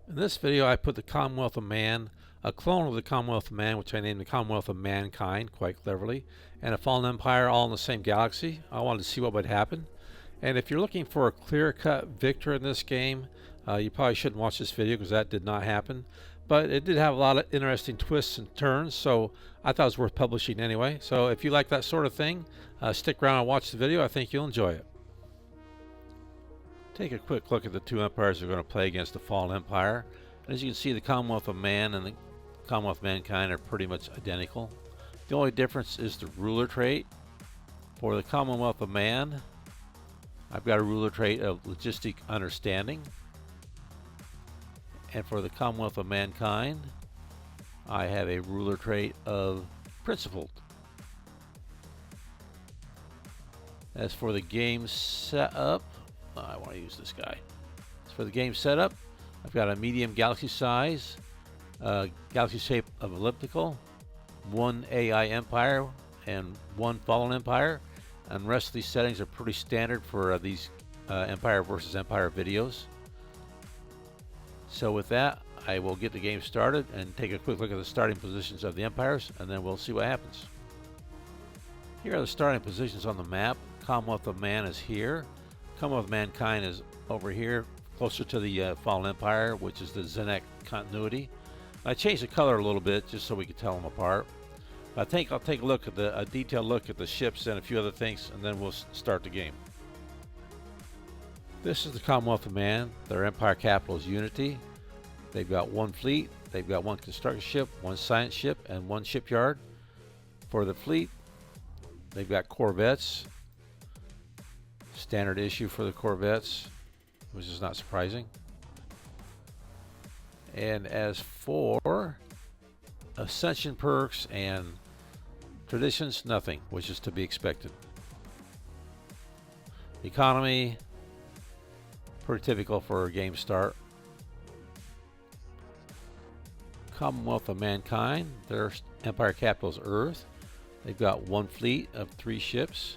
In this video, I put the Commonwealth of Man, a clone of the Commonwealth of Man, which I named the Commonwealth of Mankind quite cleverly, and a fallen empire all in the same galaxy. I wanted to see what would happen. And if you're looking for a clear-cut victor in this game, you probably shouldn't watch this video because that did not happen. But it did have a lot of interesting twists and turns, so I thought it was worth publishing anyway. So if you like that sort of thing, stick around and watch the video. I think you'll enjoy it. Take a quick look at the two empires we're going to play against the fallen empire. And as you can see, the Commonwealth of Man and the Commonwealth of Mankind are pretty much identical. The only difference is the ruler trait. For the Commonwealth of Man, I've got a ruler trait of logistic understanding. And for the Commonwealth of Mankind, I have a ruler trait of principled. As for the game setup, I want to use this guy. As for the game setup, I've got a medium galaxy size, galaxy shape of elliptical, one AI empire, and one fallen empire. And the rest of these settings are pretty standard for these empire versus empire videos. So with that, I will get the game started and take a quick look at the starting positions of the empires, and then we'll see what happens. Here are the starting positions on the map. Commonwealth of Man is here. Commonwealth of Mankind is over here, closer to the Fallen Empire, which is the Zenek continuity. I changed the color a little bit just so we could tell them apart. I think I'll take a look at a detailed look at the ships and a few other things, and then we'll start the game. This is the Commonwealth of Man. Their empire capital is Unity. They've got one fleet, they've got one construction ship, one science ship, and one shipyard. For the fleet, they've got corvettes. Standard issue for the corvettes, which is not surprising. And as for ascension perks and traditions, nothing, which is to be expected. Economy, pretty typical for a game start. Commonwealth of Mankind, their empire capital is Earth. They've got one fleet of 3 ships.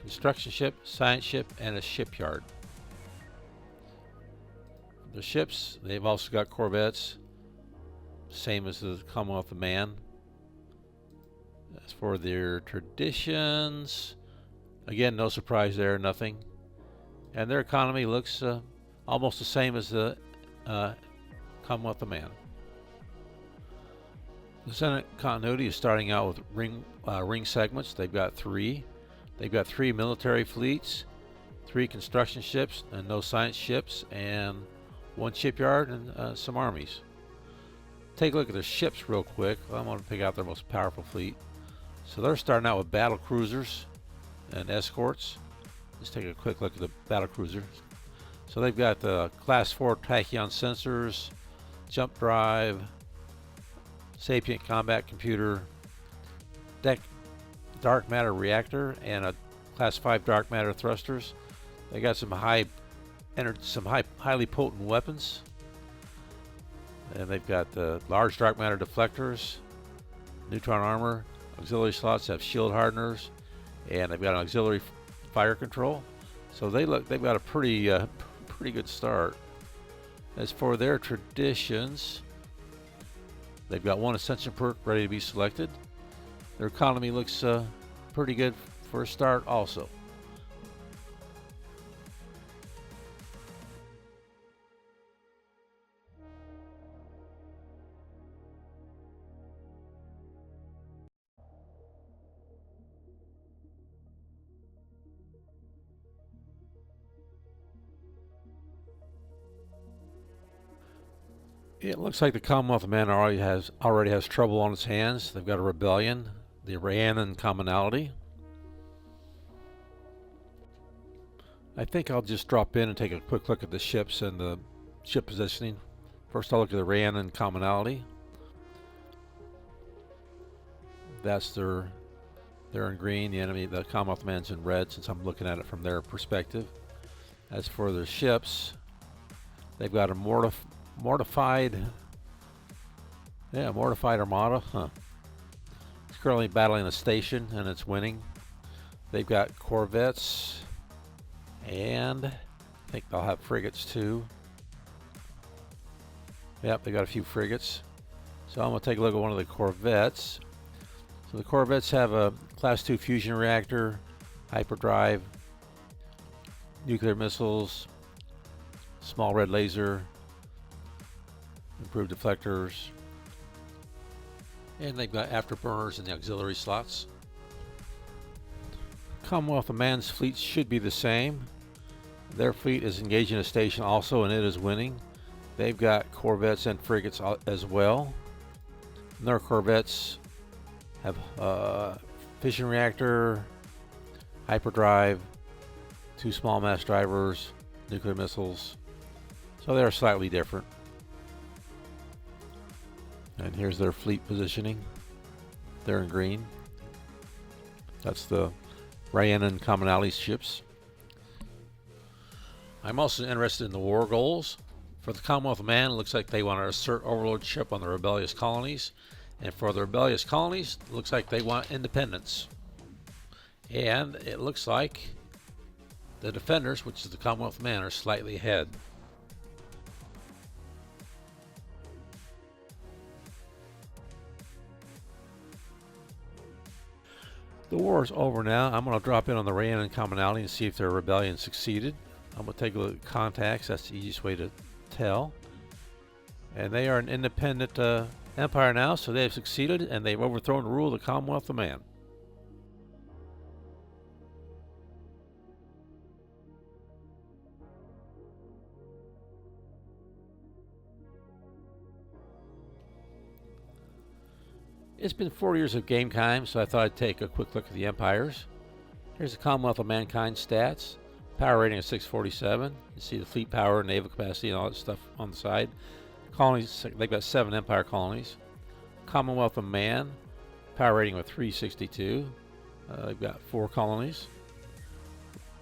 Construction ship, science ship, and a shipyard. The ships, they've also got corvettes, same as the Commonwealth of Man. As for their traditions, again, no surprise there, nothing. And their economy looks almost the same as the Commonwealth of Man. The Senate continuity is starting out with ring segments. They've got 3. They've got 3 military fleets, 3 construction ships, and no science ships, and 1 shipyard and some armies. Take a look at the ships real quick. I'm going to pick out their most powerful fleet. So they're starting out with battle cruisers and escorts. Let's take a quick look at the battle cruisers. So they've got the Class 4 tachyon sensors, jump drive, sapient combat computer, dark matter reactor, and a class 5 dark matter thrusters. They got some highly potent weapons, and they've got large dark matter deflectors, neutron armor, auxiliary slots have shield hardeners, and they've got an auxiliary fire control. So they've got a pretty good start. As for their traditions, they've got 1 ascension perk ready to be selected. Their economy looks pretty good for a start also. It looks like the Commonwealth of Man already has trouble on its hands. They've got a rebellion, the Rhiannon commonality. I think I'll just drop in and take a quick look at the ships and the ship positioning. First, I'll look at the Rhiannon commonality. That's they're in green. The enemy, the Commonwealth of Man's in red, since I'm looking at it from their perspective. As for their ships, they've got a mortified armada. It's currently battling a station and it's winning. They've got corvettes, and I think they'll have frigates too. Yep, they got a few frigates. So I'm going to take a look at one of the corvettes. So the corvettes have a Class 2 fusion reactor, hyperdrive, nuclear missiles, small red laser, improved deflectors, and they've got afterburners in the auxiliary slots. Commonwealth of Man's fleet should be the same. Their fleet is engaging a station also, and it is winning. They've got corvettes and frigates as well. And their corvettes have fission reactor, hyperdrive, 2 small mass drivers, nuclear missiles. So they're slightly different. And here's their fleet positioning. They're in green. That's the Rhiannon Commonality ships. I'm also interested in the war goals. For the Commonwealth of Man, it looks like they want to assert overlordship on the rebellious colonies. And for the rebellious colonies, it looks like they want independence. And it looks like the defenders, which is the Commonwealth of Man, are slightly ahead. The war is over now. I'm going to drop in on the Rhiannon Commonality and see if their rebellion succeeded. I'm going to take a look at contacts. That's the easiest way to tell. And they are an independent empire now, so they have succeeded and they've overthrown the rule of the Commonwealth of Man. It's been 4 years of game time, so I thought I'd take a quick look at the empires. Here's the Commonwealth of Mankind stats. Power rating of 647. You see the fleet power, naval capacity, and all that stuff on the side. Colonies, they've got 7 empire colonies. Commonwealth of Man, power rating of 362. They've got 4 colonies.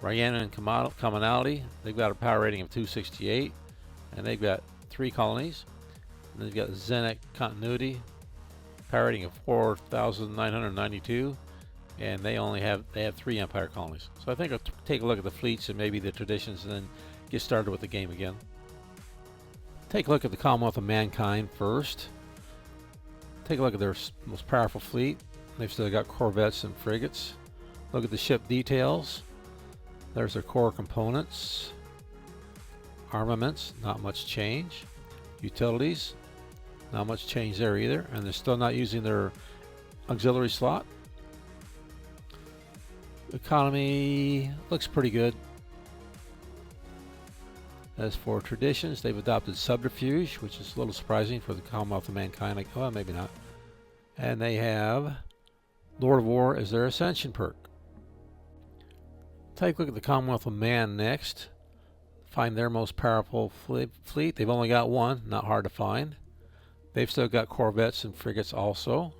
Rhiannon Commonality, they've got a power rating of 268, and they've got 3 colonies. And they've got Zenit Continuity, power rating of 4,992, and they have 3 empire colonies. So I think I'll take a look at the fleets and maybe the traditions, and then get started with the game again. Take a look at the Commonwealth of Mankind first. Take a look at their most powerful fleet. They've still got corvettes and frigates. Look at the ship details. There's their core components. Armaments, not much change. Utilities, not much change there either, and they're still not using their auxiliary slot. Economy looks pretty good. As for traditions, they've adopted subterfuge, which is a little surprising for the Commonwealth of Mankind. Like, well, maybe not. And they have Lord of War as their ascension perk. Take a look at the Commonwealth of Man next. Find their most powerful fleet. They've only got 1, not hard to find. They've still got corvettes and frigates also.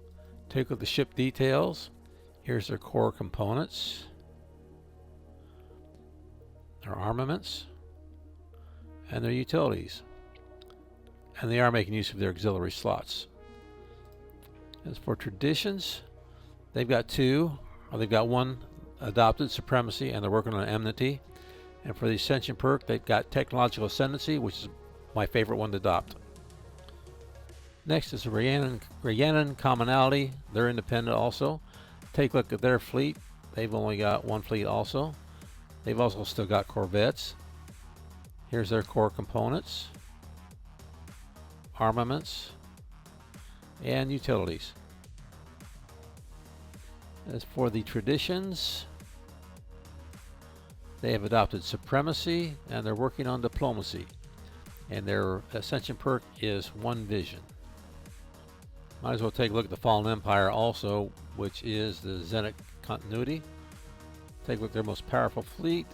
Take a look at the ship details. Here's their core components, their armaments, and their utilities. And they are making use of their auxiliary slots. As for traditions, they've got 2, or they've got 1 adopted, supremacy, and they're working on enmity. And for the ascension perk, they've got technological ascendancy, which is my favorite one to adopt. Next is the Rhiannon Commonality. They're independent also. Take a look at their fleet. They've only got 1 fleet also. They've also still got corvettes. Here's their core components, armaments, and utilities. As for the traditions, they have adopted supremacy and they're working on diplomacy. And their ascension perk is 1 vision. Might as well take a look at the Fallen Empire also, which is the Zenit Continuity. Take a look at their most powerful fleet.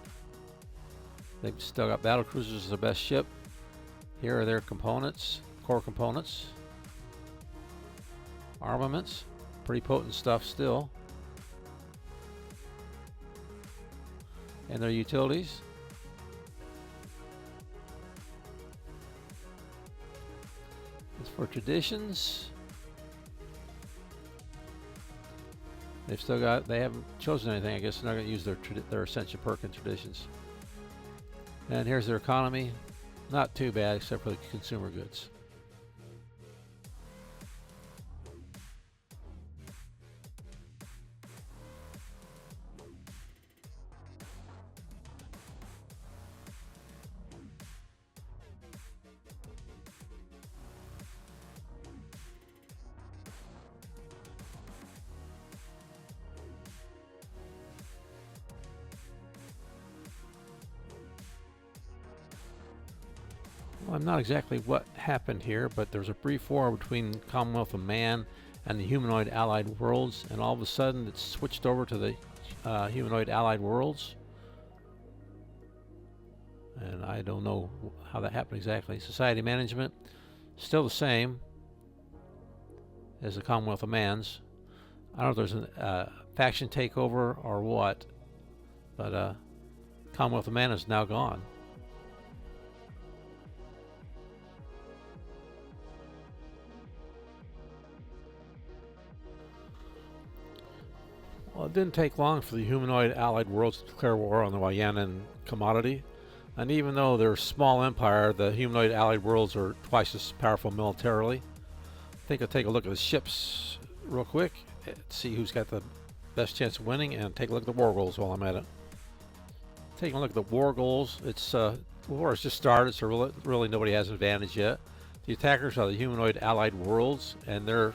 They've still got battle cruisers as their best ship. Here are their components, core components. Armaments, pretty potent stuff still. And their utilities. As for traditions, they haven't chosen anything. I guess they're not going to use their ascension perk and traditions. And here's their economy. Not too bad, except for the consumer goods. I'm not exactly what happened here, but there's a brief war between Commonwealth of Man and the humanoid allied worlds, and all of a sudden it's switched over to the humanoid allied worlds. And I don't know how that happened exactly. Society management, still the same as the Commonwealth of Man's. I don't know if there's a faction takeover or what, but Commonwealth of Man is now gone. Well, it didn't take long for the humanoid allied worlds to declare war on the Ryanan commodity. And even though they're a small empire, the humanoid allied worlds are twice as powerful militarily. I think I'll take a look at the ships real quick, see who's got the best chance of winning, and take a look at the war goals while I'm at it. Taking a look at the war goals, it's the war has just started, so really nobody has an advantage yet. The attackers are the humanoid allied worlds, and their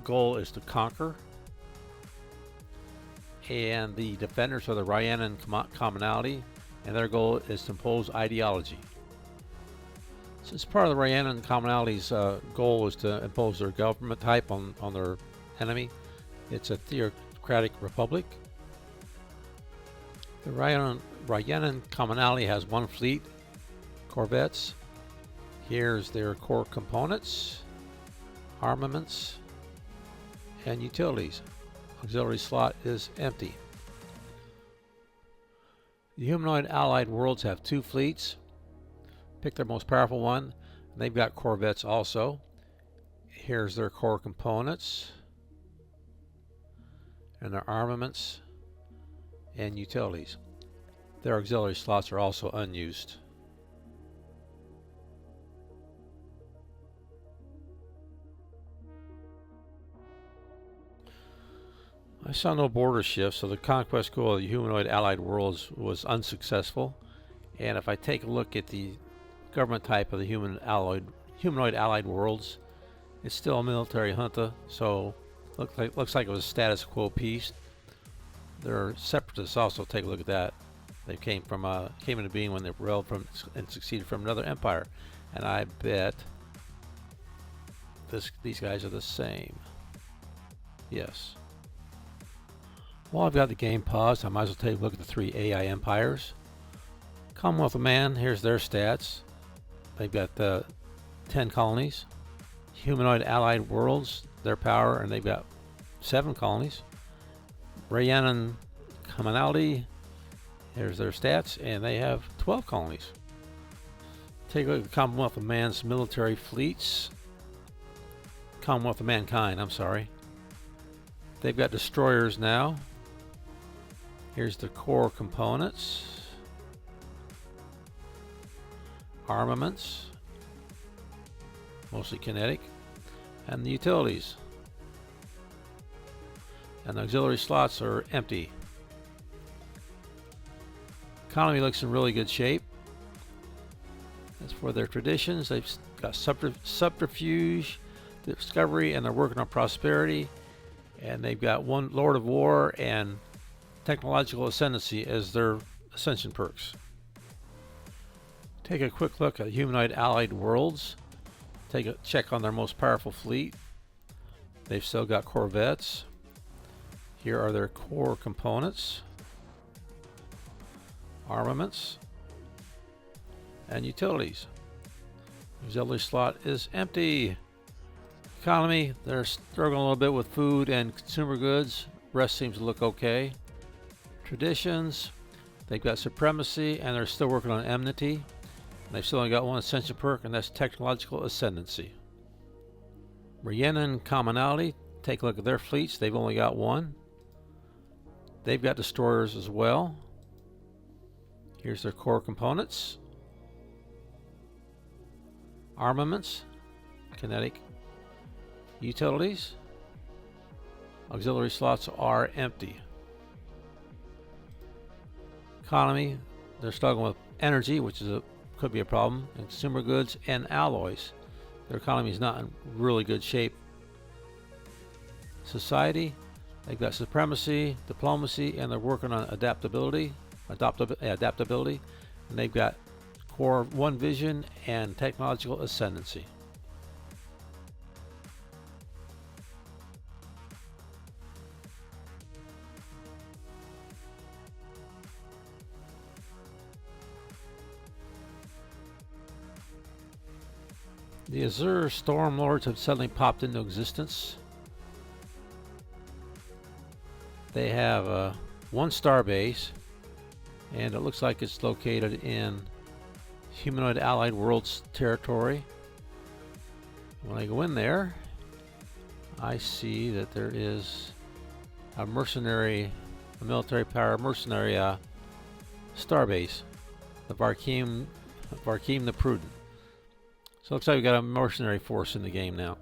goal is to conquer. And the defenders are the Ryanan commonality, and their goal is to impose ideology. Since part of the Ryanan commonality's goal is to impose their government type on their enemy, it's a theocratic republic. The Ryanan commonality has one fleet, corvettes. Here's their core components, armaments, and utilities. Auxiliary slot is empty. The humanoid allied worlds have two fleets. Pick their most powerful one. And they've got corvettes also. Here's their core components and their armaments and utilities. Their auxiliary slots are also unused. I saw no border shifts, so the conquest goal of the humanoid allied worlds was unsuccessful. And if I take a look at the government type of the humanoid allied worlds, it's still a military junta, so looks like it was a status quo peace. There are separatists also. Take a look at that. They came into being when they rebelled from and succeeded from another empire, and I bet these guys are the same. Yes. While I've got the game paused, I might as well take a look at the three AI empires. Commonwealth of Man, here's their stats. They've got 10 colonies. Humanoid allied worlds, their power, and they've got 7 colonies. Ryanan commonality, here's their stats, and they have 12 colonies. Take a look at the Commonwealth of Man's military fleets. Commonwealth of Mankind, I'm sorry. They've got destroyers now. Here's the core components. Armaments, mostly kinetic, and the utilities. And the auxiliary slots are empty. Economy looks in really good shape. As for their traditions, they've got subterfuge, discovery, and they're working on prosperity. And they've got one Lord of War and technological ascendancy as their ascension perks. Take a quick look at humanoid allied worlds. Take a check on their most powerful fleet. They've still got corvettes. Here are their core components, armaments, and utilities. Auxiliary slot is empty. Economy, they're struggling a little bit with food and consumer goods. Rest seems to look okay. Traditions, they've got supremacy, and they're still working on enmity. And they've still only got one ascension perk, and that's technological ascendancy. Ryanan commonality, take a look at their fleets. They've only got one. They've got destroyers as well. Here's their core components. Armaments, kinetic, utilities. Auxiliary slots are empty. Economy, they're struggling with energy, which could be a problem, and consumer goods and alloys. Their economy is not in really good shape. Society, they've got supremacy, diplomacy, and they're working on adaptability, and they've got core of one vision and technological ascendancy. The Azure Stormlords have suddenly popped into existence. They have a 1-star base, and it looks like it's located in Humanoid Allied Worlds territory. When I go in there, I see that there is a military power mercenary starbase, the Varkeem the Prudent. So it looks like we got a mercenary force in the game now.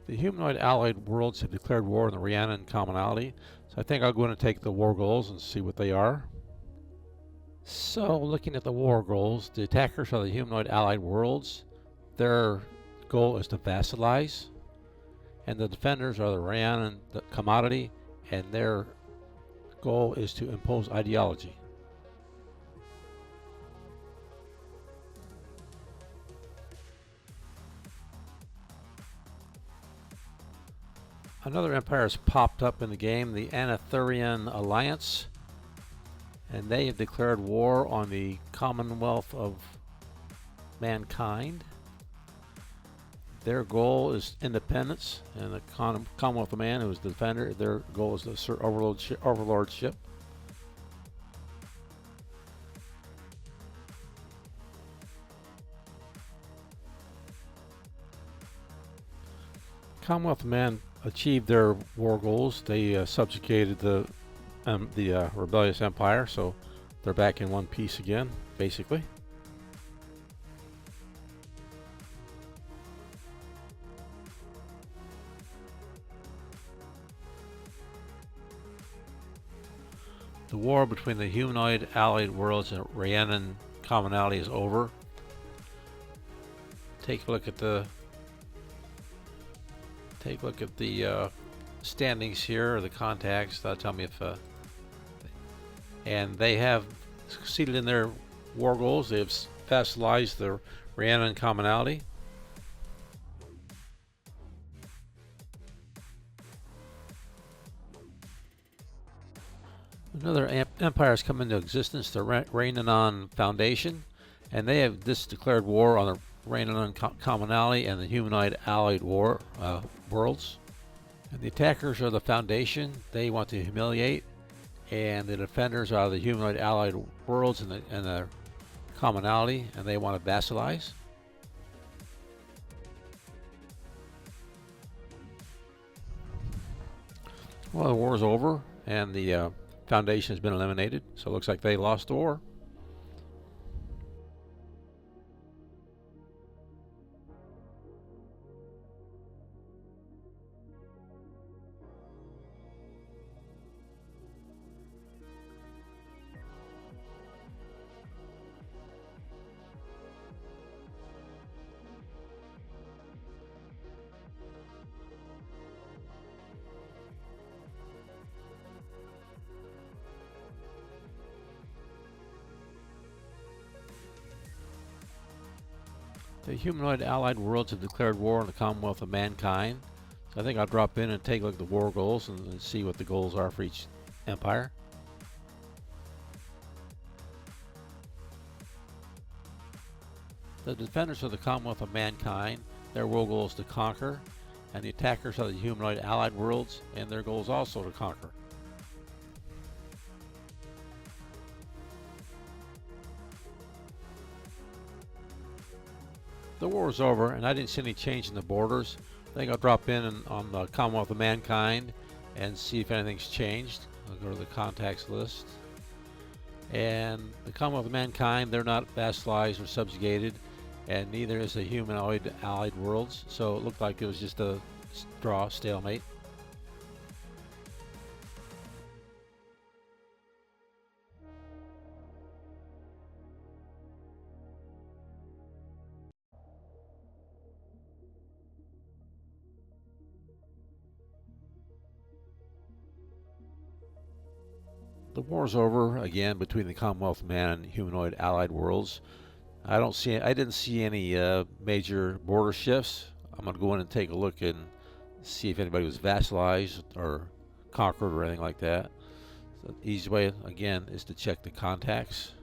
The Humanoid Allied Worlds have declared war on the Rhiannon Commonality, so I think I'll go in and take the war goals and see what they are. So, looking at the war goals, the attackers are the Humanoid Allied Worlds. Their goal is to vassalize. And the defenders are the Rhiannon Commodity, and their goal is to impose ideology. Another empire has popped up in the game, the Anathurian Alliance, and they have declared war on the Commonwealth of Mankind. Their goal is independence, and the Commonwealth of Man, who is the defender, their goal is to assert overlordship. Commonwealth of Man achieved their war goals. They subjugated the rebellious empire, so they're back in one piece again, basically. The war between the Humanoid Allied Worlds and Rhiannon Commonality is over. Take a look at the standings here, or the contacts. That'll tell me if and they have succeeded in their war goals. They have vassalized the Rhiannon Commonality. Another empire has come into existence, the Rhiannon Foundation, and they have declared war on the Rhiannon Commonality and the Humanoid Allied Worlds. And the attackers are the Foundation. They want to humiliate, and the defenders are the Humanoid Allied Worlds and the Commonality, and they want to vassalize. Well, the war is over, and the Foundation has been eliminated, so it looks like they lost the war. The Humanoid Allied Worlds have declared war on the Commonwealth of Mankind. So I think I'll drop in and take a look at the war goals and see what the goals are for each empire. The defenders of the Commonwealth of Mankind, their war goal is to conquer, and the attackers are the Humanoid Allied Worlds, and their goal is also to conquer. The war is over, and I didn't see any change in the borders. I think I'll drop in on the Commonwealth of Mankind and see if anything's changed. I'll go to the contacts list. And the Commonwealth of Mankind, they're not vassalized or subjugated, and neither is the Humanoid Allied Worlds, so it looked like it was just a draw, stalemate. The war's over again between the Commonwealth of Man and humanoid allied worlds. I didn't see any major border shifts. I'm going to go in and take a look and see if anybody was vassalized or conquered or anything like that. So the easy way, again, is to check the contacts.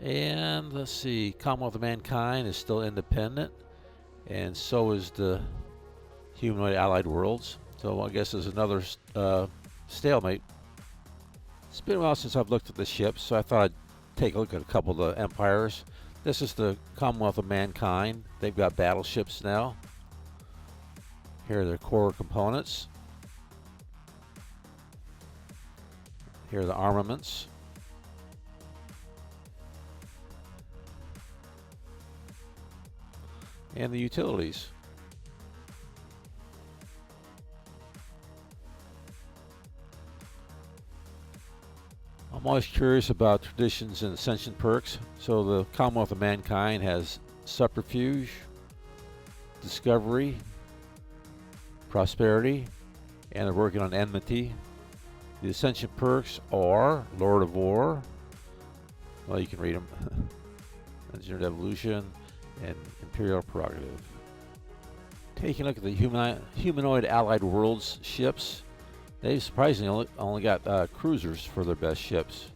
And let's see, Commonwealth of Mankind is still independent, and so is the humanoid allied worlds. So I guess there's another stalemate. It's been a while since I've looked at the ships, so I thought I'd take a look at a couple of the empires. This is the Commonwealth of Mankind. They've got battleships now. Here are their core components. Here are the armaments. And the utilities. I'm always curious about traditions and ascension perks. So the Commonwealth of Mankind has subterfuge, discovery, prosperity, and they're working on enmity. The ascension perks are Lord of War. Well, you can read them. Engineered Evolution and Imperial Prerogative. Taking a look at the humanoid allied worlds ships. They surprisingly only got cruisers for their best ships.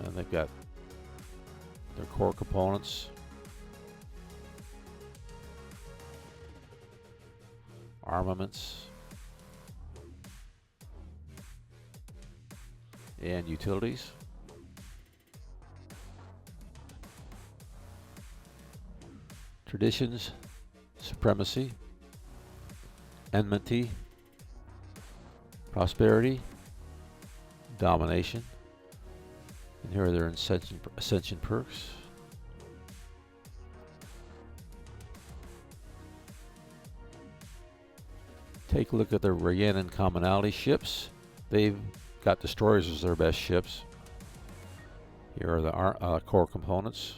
And they've got their core components. Armaments. And utilities. Traditions, supremacy, enmity, prosperity, domination. And here are their ascension perks. Take a look at their Rhiannon commonality ships. They've got destroyers as their best ships. Here are the core components.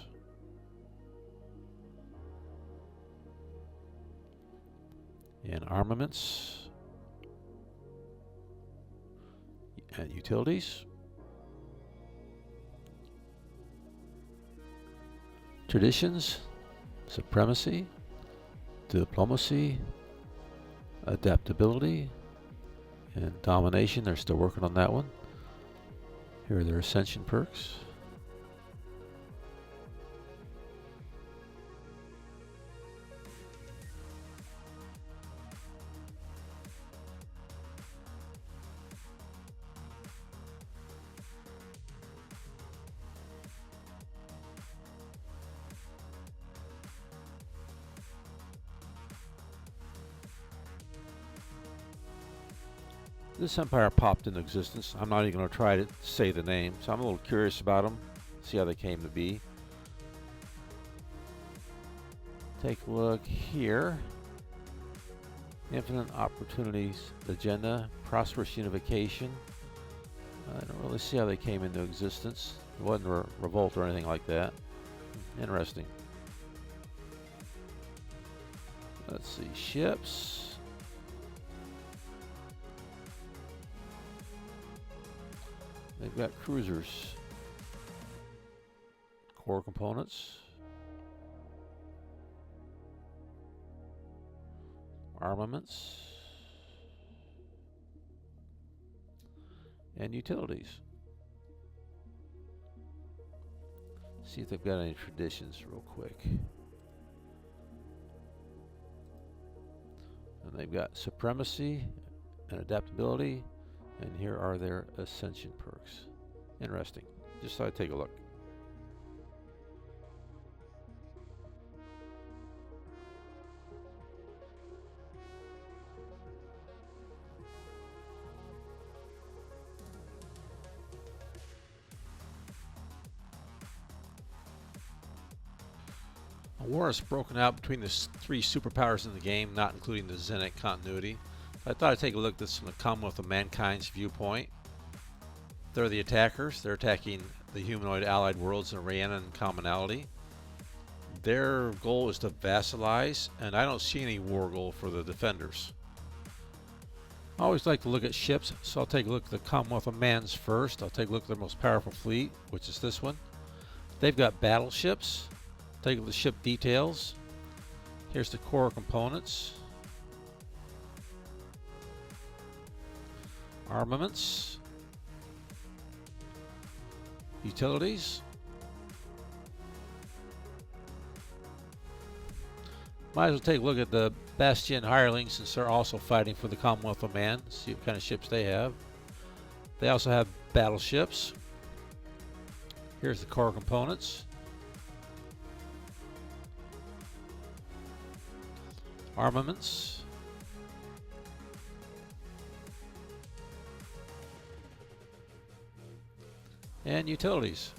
And armaments. And utilities. Traditions, supremacy, diplomacy, adaptability, and domination. They're still working on that one. Here are their ascension perks. This empire popped into existence. I'm not even going to try to say the name, so I'm a little curious about them, see how they came to be. Take a look here. Infinite Opportunities Agenda, Prosperous Unification. I don't really see how they came into existence. It wasn't a revolt or anything like that. Interesting. Let's see, ships. They've got cruisers, core components, armaments, and utilities. See if they've got any traditions real quick. And they've got supremacy and adaptability. And here are their ascension perks. Interesting. Just thought I'd take a look. A war has broken out between the three superpowers in the game, not including the Zenit continuity. I thought I'd take a look at this from the Commonwealth of Mankind's viewpoint. They're the attackers. They're attacking the humanoid allied worlds in Rhiannon commonality. Their goal is to vassalize, and I don't see any war goal for the defenders. I always like to look at ships, so I'll take a look at the Commonwealth of Man's first. I'll take a look at their most powerful fleet, which is this one. They've got battleships. Take a look at the ship details. Here's the core components. Armaments. Utilities. Might as well take a look at the Bastion hirelings, since they're also fighting for the Commonwealth of Man. See what kind of ships they have. They also have battleships. Here's the core components. Armaments. And utilities.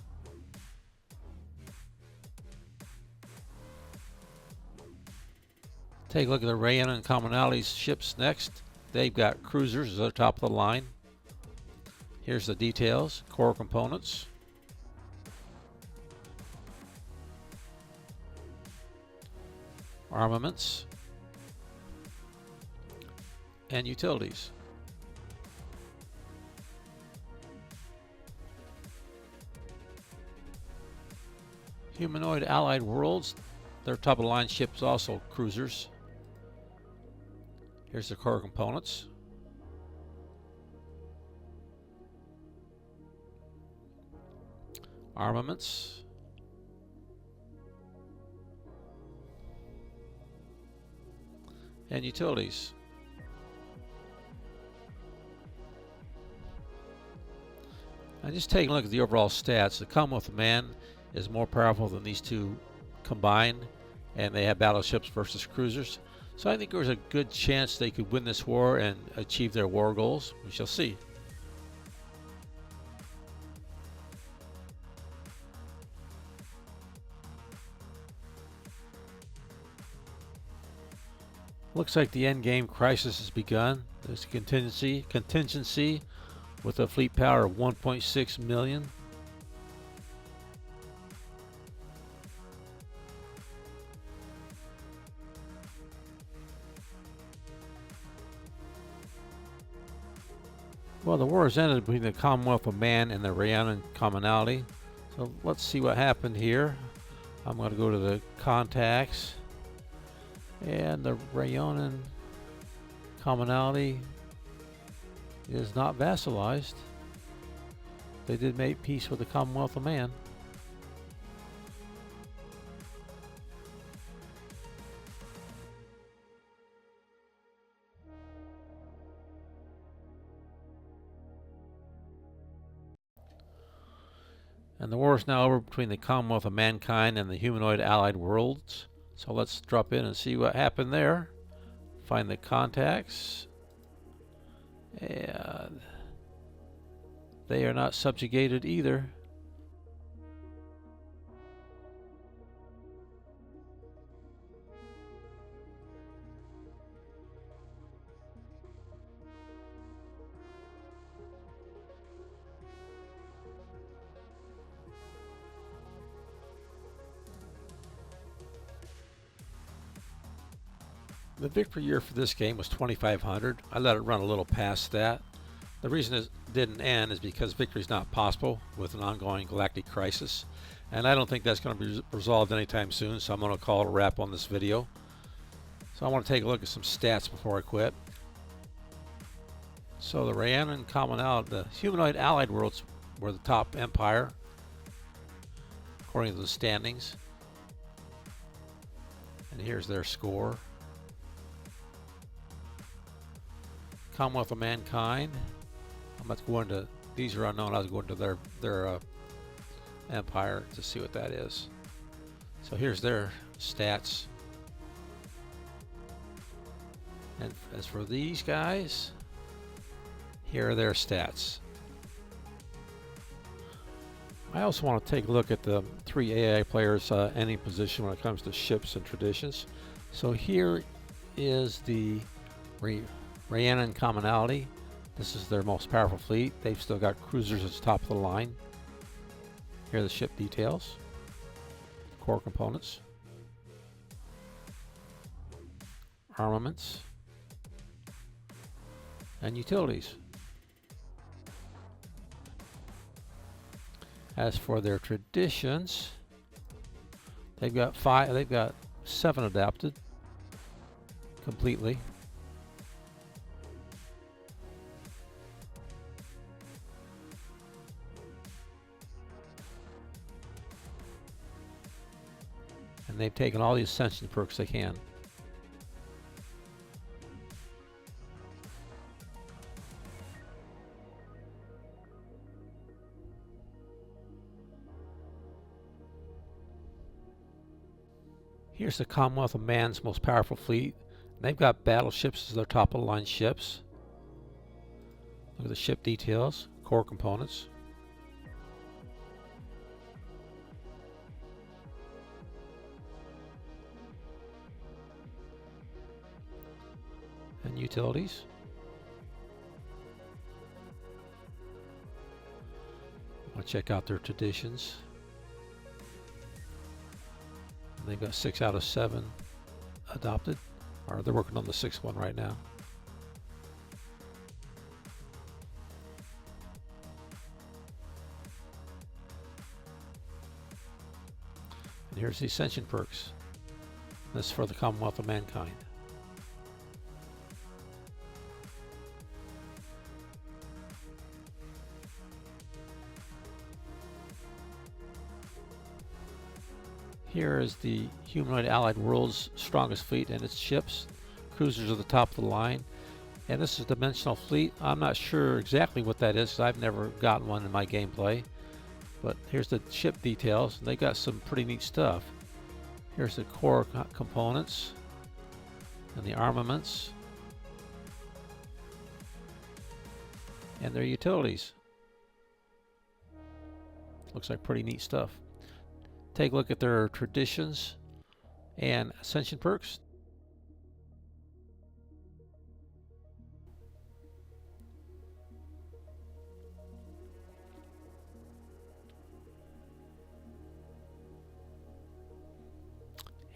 Take a look at the Rayan and Commonality's ships next. They've got cruisers at the top of the line. Here's the details, core components. Armaments. And utilities. Humanoid allied worlds. Their top of the line ships also cruisers. Here's the core components. Armaments. And utilities. And just taking a look at the overall stats, the Commonwealth of Man is more powerful than these two combined, and they have battleships versus cruisers. So I think there's a good chance they could win this war and achieve their war goals. We shall see. Looks like the end game crisis has begun. There's a contingency with a fleet power of 1.6 million. Well, the war has ended between the Commonwealth of Man and the Rayan Commonality. So let's see what happened here. I'm going to go to the contacts. And the Rayan Commonality is not vassalized. They did make peace with the Commonwealth of Man. And the war is now over between the Commonwealth of Mankind and the humanoid allied worlds. So let's drop in and see what happened there. Find the contacts. And they are not subjugated either. The victory year for this game was 2500. I let it run a little past that. The reason it didn't end is because victory is not possible with an ongoing galactic crisis, and I don't think that's going to be resolved anytime soon, so I'm going to call it a wrap on this video. So I want to take a look at some stats before I quit. So the Rayan Commonality, the humanoid allied worlds were the top empire according to the standings, and here's their score. Commonwealth of Mankind, I'm about to go into, these are unknown, I was going to their empire to see what that is. So here's their stats. And as for these guys, here are their stats. I also want to take a look at the 3 AI players' ending position when it comes to ships and traditions. So here is the Rayan Commonality. This is their most powerful fleet. They've still got cruisers at the top of the line. Here are the ship details, core components, armaments, and utilities. As for their traditions, they've got 7 adapted completely. And they've taken all the ascension perks they can. Here's the Commonwealth of Man's most powerful fleet. They've got battleships as their top of the line ships. Look at the ship details, core components. And utilities. I'll check out their traditions. They've got 6 out of 7 adopted, or they're working on the 6th one right now. And here's the Ascension perks. This is for the Commonwealth of Mankind. Here is the humanoid allied world's strongest fleet and its ships. Cruisers are the top of the line. And this is a dimensional fleet. I'm not sure exactly what that is because I've never gotten one in my gameplay. But here's the ship details. They got some pretty neat stuff. Here's the core components and the armaments and their utilities. Looks like pretty neat stuff. Take a look at their traditions and ascension perks.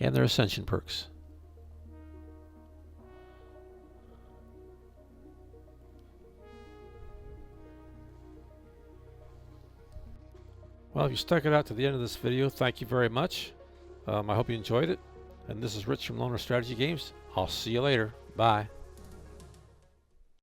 And their ascension perks. Well, if you stuck it out to the end of this video, thank you very much. I hope you enjoyed it. And this is Rich from Loner Strategy Games. I'll see you later. Bye.